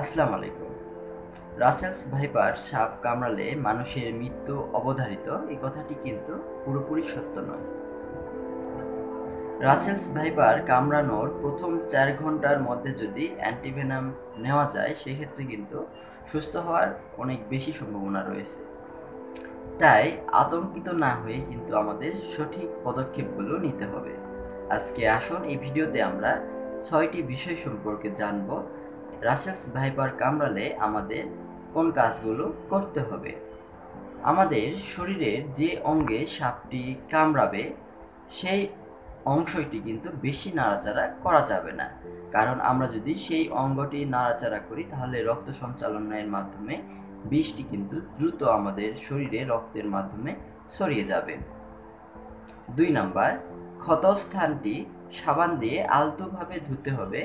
আসসালামু আলাইকুম। Russell's viper সাপ কামড়ালে মানুষের মৃত্যু অবধারিত এই কথাটি কিন্তু পুরোপুরি সত্য নয়। রাসেলস ভাইপার কামড়ানোর প্রথম 4 ঘন্টার মধ্যে যদি অ্যান্টিভেনাম নেওয়া যায় সেক্ষেত্রে কিন্তু সুস্থ হওয়ার অনেক বেশি সম্ভাবনা রয়েছে। তাই আতঙ্কিত না হয়ে কিন্তু আমাদের সঠিক পদক্ষেপগুলো নিতে হবে। আজকে আসুন এই ভিডিওতে আমরা 6টি বিষয় সম্পর্কে জানব। রাসেলস ভাইপার কামড়ালে আমাদের কোন কাজগুলো করতে হবে। আমাদের শরীরের যে অঙ্গে সাপটি কামড়াবে সেই অংশটি কিন্তু বেশি নাড়াচাড়া করা যাবে না, কারণ আমরা যদি সেই অঙ্গটি নাড়াচাড়া করি তাহলে রক্ত সঞ্চালনের মাধ্যমে বিষটি কিন্তু দ্রুত আমাদের শরীরে রক্তের মাধ্যমে ছড়িয়ে যাবে। 2 নাম্বার, ক্ষতস্থানটি সাবান দিয়ে আলতোভাবে ধুতে হবে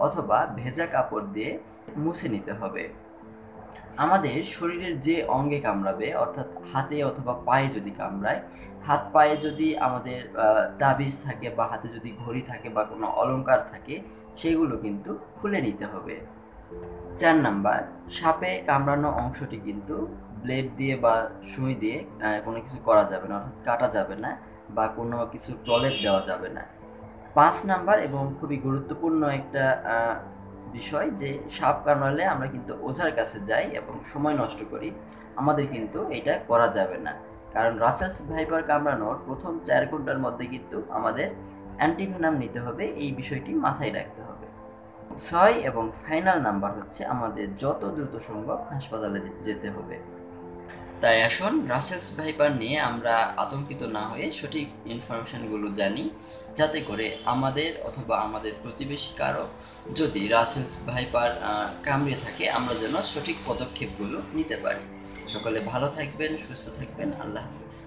অথবা ভেজা কাপড় দিয়ে মুছে নিতে হবে। আমাদের শরীরের যে অঙ্গে কামড়াবে অর্থাৎ হাতে অথবা পায়ে যদি কামড়ায়, হাত পায়ে যদি আমাদের তাবিজ থাকে বা হাতে যদি ঘড়ি থাকে বা কোনো অলংকার থাকে সেগুলো কিন্তু খুলে নিতে হবে। 4 নাম্বার, সাপে কামড়ানো অংশটি কিন্তু ব্লেড দিয়ে বা সুই দিয়ে কোনো কিছু করা যাবে না, অর্থাৎ কাটা যাবে না বা কোনো কিছু প্রলেপ দেওয়া যাবে না। 5 নাম্বার এবং খুবই গুরুত্বপূর্ণ একটা বিষয় যে সাপ কামড়ালে আমরা কিন্তু ওঝার কাছে যাই এবং সময় নষ্ট করি। আমাদের কিন্তু এটা করা যাবে না। কারণ রাসেলস ভাইপার কামড়ানোর প্রথম 4 ঘন্টার মধ্যে কিন্তু আমাদের অ্যান্টিভেনাম নিতে হবে, এই বিষয়টি মাথায় রাখতে হবে। 6 এবং ফাইনাল নাম্বার হচ্ছে আমাদের যত দ্রুত সম্ভব হাসপাতালে যেতে হবে। তাই আসুন রাসেলস ভাইপার নিয়ে আমরা আতঙ্কিত না হয়ে সঠিক ইনফরমেশনগুলো জানি, যাতে করে আমাদের অথবা আমাদের প্রতিবেশী কারো যদি রাসেলস ভাইপার কামড়ে থাকে আমরা যেন সঠিক পদক্ষেপগুলো নিতে পারি। সকলে ভালো থাকবেন, সুস্থ থাকবেন। আল্লাহ হাফেজ।